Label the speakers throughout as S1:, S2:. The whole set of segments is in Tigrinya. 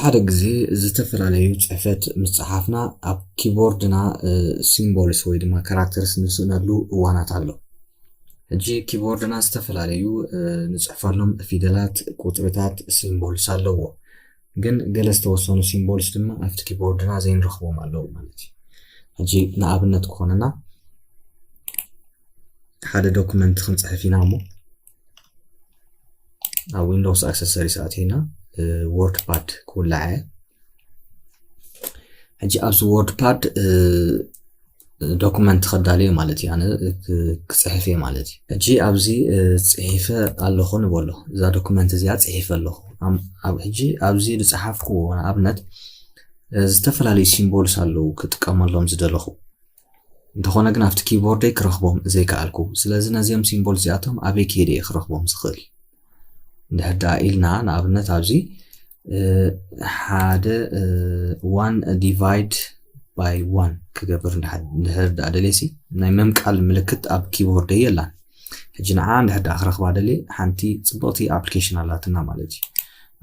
S1: ሓደ ግዜ ዝተፈላለዩ ጽሕፈት ምጽሓፍና ኣብ ኪቦርድና ሲምቦልስ ወይ ድማ ካራክተርስ ንስእነሉ እዋናት ኣሎ። ሕጂ ኪቦርድና ዝተፈላለዩ ንጽሕፈሎም ፊደላት ቁጥርታት ሲምቦልስ ኣለዎ። ግን ገለ ዝተወሰኑ ሲምቦልስ ድማ ኣብቲ ኪቦርድና ዘይንረኽቦም ኣለዉ ማለት እዩ። ሕጂ ንኣብነት ክኾነና ሓደ ዶክመንት ክንጽሕፍ ኢና እሞ ኣብ ዊንዶውስ ኣክሰሰሪስ ኣቲና ወርድ ፓድ ክውላዐ ሕጂ ኣብዚ ወርድ ፓድ ዶክመንት ከዳልዮ ማለት እዩ። ኣነ ክጽሕፍ እየ ማለት እዩ። ሕጂ ኣብዚ ጽሒፈ ኣለኹ ንበሎ እዛ ዶክመንት እዚኣ ጽሒፈ ኣለኹ። ሕጂ ኣብዚ ዝጸሓፍክዎ ንኣብነት ዝተፈላለዩ ሲምቦልስ ኣለዉ ክጥቀመሎም ዝደለኹ እንተኾነ ግን ኣብቲ ኪቦርደይ ክረኽቦም ዘይከኣልኩ። ስለዚ ነዚኦም ሲምቦልስ እዚኣቶም ኣበይ ከይደ እየ ክረኽቦም ዝኽእል እንድሕር ደኣ ኢልና ንኣብነት ኣብዚ ሓደ 1 ዲቫይድ ባይ 1 ክገብር እንድሕር ደኣ ደልየሲ ናይ መምቃል ምልክት ኣብ ኪቦርደይ የላን። ሕጂ ንዓ እንድሕር ደኣ ክረኽባ ደልየ ሓንቲ ጽቡቕቲ ኣፕሊኬሽን ኣላትና ማለት እዩ።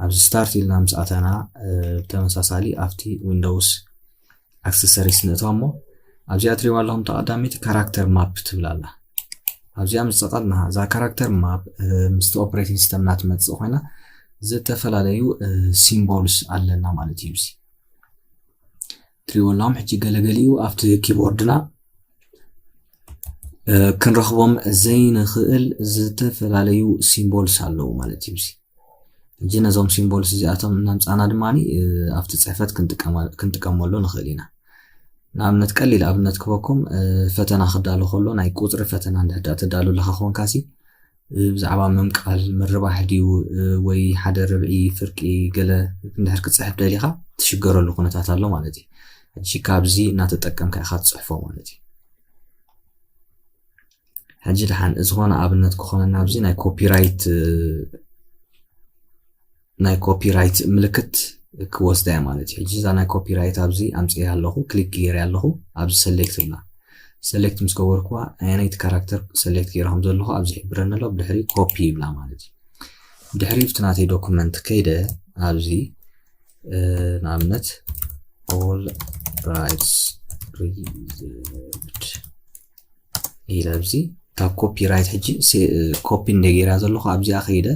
S1: ኣብዚ ስታርት ኢልና ምስ ኣተና ብተመሳሳሊ ኣብቲ ዊንዶውስ ኣክሰሰሪስ ንእትዋ እሞ ኣብዚኣ ትሪእዋ ኣለኹም ተቐዳሚት ካራክተር ማፕ ትብል ኣላ። ኣብዚኣ ምስ ጸቐጥና እዛ ካራክተር ማፕ ምስቲ ኦፕሬቲንግ ሲስተምና ትመጽእ ኮይና ዝተፈላለዩ ሲምቦልስ ኣለና ማለት እዩ። ትሪእዎ ኣለኹም ሕጂ ገለገሊኡ ኣብቲ ኪቦርድና ክንረኽቦም ዘይንኽእል ዝተፈላለዩ ሲምቦልስ ኣለዉ ማለት እዩ። ሕጂ ነዞም ሲምቦልስ እዚኣቶም እናምጻና ድማኒ ኣብቲ ጽሕፈት ክንጥቀመሉ ንኽእል ኢና። ንኣብነት ቀሊል ኣብነት ክበኩም ፈተና ክዳሎ ከሎ ናይ ቁፅሪ ፈተና እንድሕር ተዳሉ ለኻ ኮንካሲ ብዛዕባ ምምቃል ምርባሕ ድዩ ወይ ሓደ ርብዒ ፍርቂ ገለ እንድሕር ክትጽሕፍ ደሊኻ ትሽገረሉ ኩነታት ኣሎ ማለት እዩ። ሕጂ ካብዚ እናተጠቀምካ ኢኻ ትጽሕፎ ማለት እዩ። ሕጂ ድሓን ዝኾነ ኣብነት ክኾነና ኣብዚ ናይ ኮፒራይት ምልክት ክወስዳ እያ ማለት እዩ። ሕጂ እዛ ናይ ኮፒራይት ኣብዚ ኣምጽእያ ኣለኹ ክሊክ ገይረ ኣለኹ ኣብዚ ሰሌክት ብላ ሰሌክት ምስ ገበርክዋ ናይቲ ካራክተር ሰሌክት ገይረኹም ዘለኹ ኣብዚ ይሕብረና ኣሎ ብድሕሪ ኮፒ ይብላ ማለት እዩ። ድሕሪ ኣብቲ ናተይ ዶክመንት ከይደ ኣብዚ ንኣብነት all rights reserved ኢለ ኣብዚ ካብ ኮፒራይት ሕጂ ኮፒ እንደገይራ ዘለኹ ኣብዚኣ ከይደ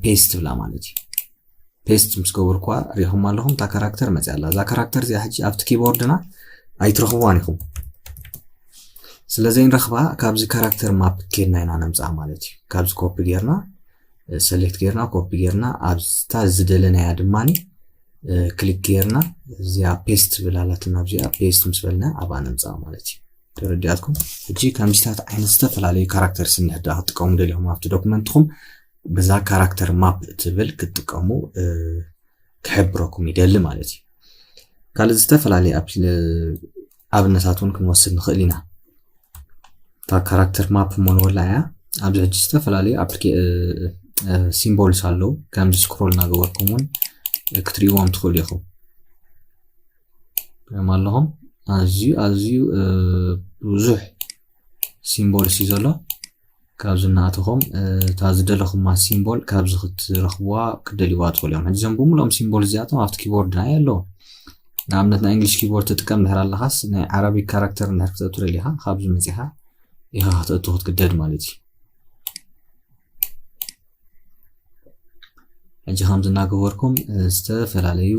S1: ፔስት ብላ ማለት እዩ። ፔስት ምስ ገበርክዋ ሪኢኹም ኣለኹም እታ ካራክተር መፅኣ ኣላ። እዛ ካራክተር እዚኣ ሕጂ ኣብቲ ኪቦርድና ኣይትረኽብዋን ኢኹም። ስለዘይንረኽባ ካብዚ ካራክተር ማፕ ኬድና ኢና ነምፅኣ ማለት እዩ። ካብዚ ኮፒ ጌርና ሰሌክት ጌርና ኮፒ ጌርና ኣብታ ዝደለናያ ድማኒ ክሊክ ጌርና እዚኣ ፔስት ብላላትና ኣብዚኣ ፔስት ምስ በልና ኣብኣ ነምፅኣ ማለት እዩ። ተረዲኣትኩም? ሕጂ ከምዚታት ዓይነት ዝተፈላለዩ ካራክተርስ እንድሕር ደኣ ክትጥቀሙ ደሊኹም ኣብቲ ዶክመንትኩም በዛ ካራክተር ማፕ ትብል ክትጥቀሙ ክሕብረኩም ይደሊ ማለት እዩ። ካልእ ዝተፈላለዩ ኣብነታት እውን ክንወስድ ንኽእል ኢና። እታ ካራክተር ማፕ ሞንወላ እያ ኣብዚ ሕጂ ዝተፈላለዩ ሲምቦልስ ኣለዉ ከምዚ ስክሮል እናገበርኩም እውን ክትሪእዎም ትኽእሉ ኢኹም ኣለኹም። ኣዝዩ ብዙሕ ሲምቦልስ እዩ ዘሎ ካብዚ እናኣተኹም እታ ዝደለኹማ ሲምቦል ካብዚ ክትረኽብዋ ክደልይዋ ትኽእሉ እዮም። ሕጂ እዞም ብምልኦም ሲምቦል እዚኣቶም ኣብቲ ኪቦርድና ኣለዉ። ንኣብነት ናይ እንግሊሽ ኪቦርድ ትጥቀም እንድሕር ኣለኻስ ናይ ዓረቢክ ካራክተር እንድሕር ክትእቱ ደሊኻ ካብዚ መፂኻ ኢኻ ክትእቱ ክትግደድ ማለት እዩ። ሕጂ ከምዚ እናገበርኩም ዝተፈላለዩ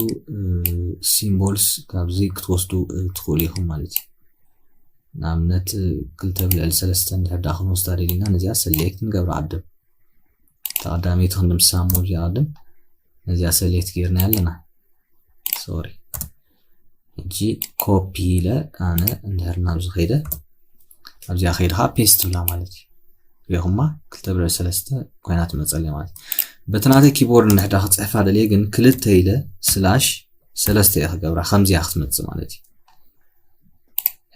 S1: ሲምቦልስ ካብዚ ክትወስዱ ትኽእሉ ኢኹም ማለት እዩ። ንኣብነት 2+3 እንድሕር ደኣ ክንወስዳ ደሊና ነዚኣ ሰሌክት ንገብራ ዓድም ተቐዳሚቲ ክንድምስሳ እሞ እዚኣ ዓድም ነዚኣ ሰሌክት ጌርና ኣለና ሶሪ። ሕጂ ኮፒ ኢለ ኣነ እንድሕር ናብዚ ከይደ ኣብዚኣ ከይድኻ ፔስት ብላ ማለት እዩ። ሪኢኹማ 2+3 ኮይና ትመፀለይ ማለት እዩ። በቲ ናተይ ኪቦርድ እንድሕር ደኣ ክፅሕፋ ደልየ ግን 2 ኢለ /3 እየ ክገብራ ከምዚኣ ክትመፅእ ማለት እዩ።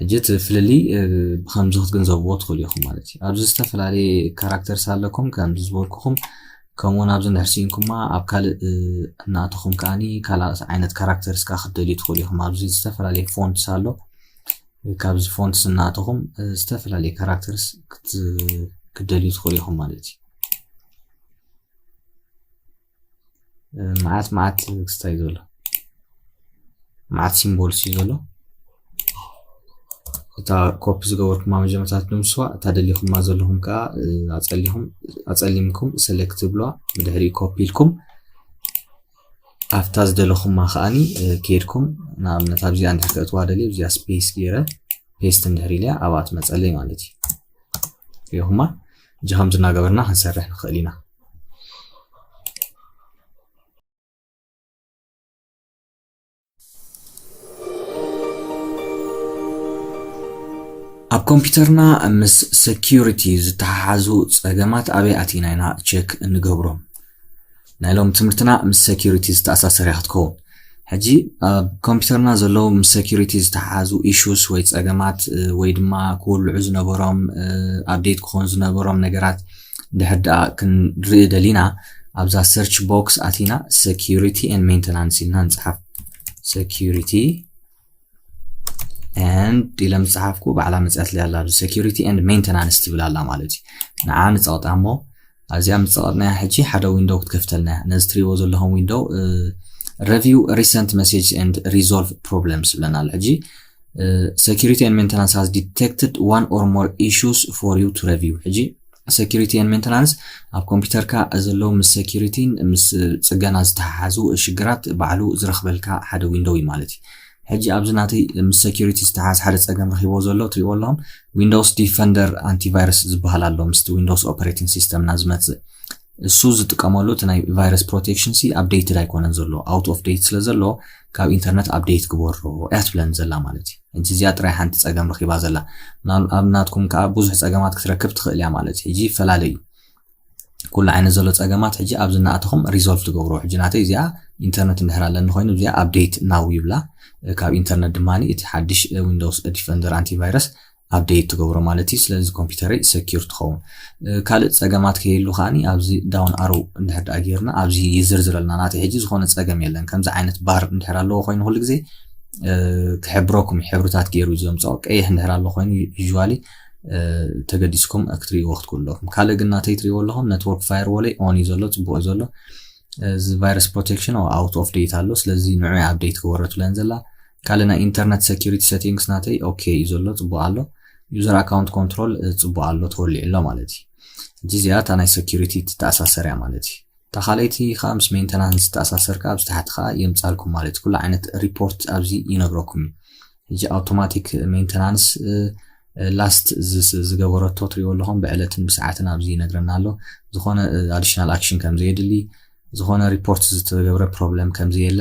S1: ሕጂ እቲ ፍልሊ ብከምዚ ክትግንዘብዎ ትኽእሉ ኢኹም ማለት እዩ። ኣብዚ ዝተፈላለየ ካራክተርስ ኣለኩም ከምዚ ዝበልኩኹም ከምኡውን ኣብዚ እንድሕር ሲኢንኩማ ኣብ ካልእ እናኣተኹም ከዓኒ ካልእ ዓይነት ካራክተርስካ ክትደልዩ ትኽእሉ ኢኹም። ኣብዚ ዝተፈላለየ ፎንትስ ኣሎ ካብዚ ፎንትስ እናኣተኹም ዝተፈላለየ ካራክተርስ ክትደልዩ ትኽእሉ ኢኹም ማለት እዩ። معات كستاي زولو معات سيمبولز زولو تا كوبي زغوركم ما مجمعات دمسوا تدليكم ما زلهم كا أصليمكم سيلكت بلوا بدهري كوبي لكم أفتاز دلهم ما خاني كيركم نعم نتابع عند حكاية وادلي بزي سبيس كيرة بيستن دهري ليه أوقات مسألة مالتي يهما جهم زنا قبرنا هنسرح نخلينا أب كمبيوترنا مس securities تحازو تساقمات أبي أتيناينا تشيك نقبرهم نايلوم تمرتنا مس securities تأساس ريحتكو حجي أب كمبيوترنا زلو مس securities تحازو issues ويت تساقمات ويدما كل عزو نبرام update كونز نبرام نقرات دهدا كن ريد لينا أبزا search box أتينا security and maintenance ننصحف security and إلى مصحفكو بعلامة مسألة الله security and maintenance تبلا الله مالتي نعم نتقاط عمو أزيام نتقاطنا حجي حدا ويندو كتكفتلنا نزتري وزول لهم ويندو review recent message and resolve problems لنا الحجي security and maintenance has detected one or more issues for you to review حجي security and maintenance أب كمبيوتر كا أزلو مس security مس تسجنا زتحازو شجرات بعلو زرخبلكا حدا ويندوي مالتي حجي أبزناتي مس security استحاز حدا تسجن رخيبو زلو تريو لهم Windows Defender antivirus زبهال اللهم است Windows operating system نازمت السوز تقاملو تناي virus protection سي update رايكونن زلو out of date سلزلو كاب internet update كبورو أتبلن زلا مالتي انت زياد رايحان تسجن رخيبا زلا أبناتكم كاب بوزح تسجمات كتركب تخليها مالتي حجي فلالي كل عين زلو تسجمات حجي أبزناتهم resolve تقبرو حجي ناتي زيا internet نهرا لأنه خوينو زيا update ناوي بلا كاب انترنت دماني اتحدش ويندوز ديفندر انتي فيروس ابديت تغبرو مالتي سلاز كمبيوتري سكيور تخون كالت صقامات كيلو خاني ابزي داون ارو ندحد اغيرنا ابزي يزرزرلنا ناتي حجي زخونه صقام يلن كمز عينت بار ندحرالو خوين هول غزي كحبروكم حبرتات غيرو زمصو قيه ندحرالو خوين يوجوالي تقديسكم اكتري وقت كلهم كالغناتي تري والله نتورك فاير ولا اون يزلو صبو زلو virus protection or out of date አለው ስለዚህ ነው አፕዴት ከወረቱ ለንዘላ ካለና ኢንተርኔት ሴኩሪቲ ሴቲንግስ ናተይ ኦኬ ይዘሎ ጽቦ አለው ዩዘር አካውንት ኮንትሮል ጽቦ አለው ተወልዕሎ ማለት ጂዚያ ታናይ ሴኩሪቲ ተአሳሰሪያ ማለት ተኻለይቲ خامس ሜንተናንስ ተአሳሰርካ ኣብስተሓትኻ የምጻልኩም ማለት ኩሉ ዓይነት ሪፖርት ኣብዚ ይነግረኩም እጂ አውቶማቲክ ሜንተናንስ ላስት ዝገበረቶ ትሪወለኹም በዕለትን ብሰዓትን ኣብዚ ይነግረናሎ ዝኾነ አዲሽናል አክሽን ከም ዘይድሊ ዝኾነ ሪፖርት ዝተገበረ ፕሮብለም ከም ዘየለ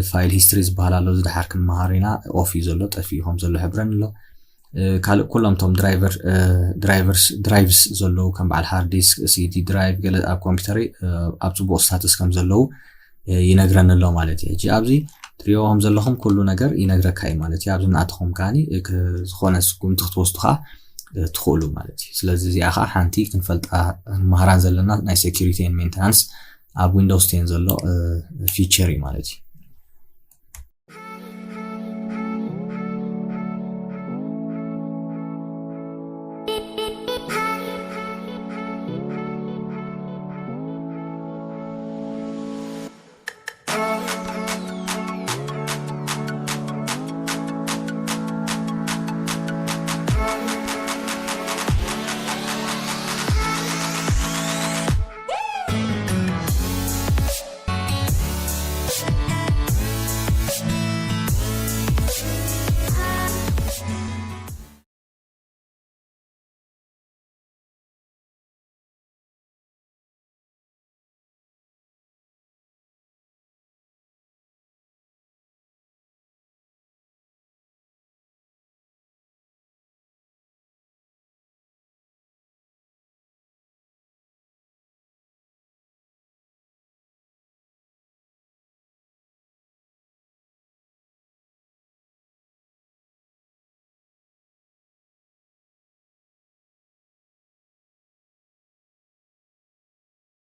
S1: ፋይል ሂስትሪ ዝበሃላሎ ዝድሓርክን መሃሪና ኦፍ ይዘሎ ጠፊኹም ዘሎ ሕብረንሎ ካልእ ኩሎም ቶም ድራይቭስ ዘለው ከም በዓል ሃርድ ዲስክ ሲዲ ድራይቭ ገለ ኣብ ኮምፒውተሪ ኣብ ጽቡቕ ስታትስ ከም ዘለው ይነግረንሎ ማለት እዩ። ኣብዚ ትሪኦም ዘለኹም ኩሉ ነገር ይነግረካ እዩ ማለት እዩ። ኣብዚ ንኣትኹም ካኒ ዝኾነ ስኩም ትኽትወስዱኻ ትኽእሉ ማለት እዩ። ስለዚ እዚኣ ኸ ሓንቲ ክንፈልጣ መሃራን ዘለና ናይ ሴኩሪቲ ኤንድ ሜንተናንስ ኣብ ዊንዶውስ 10 ዘሎ ፊቸር እዩ ማለት እዩ።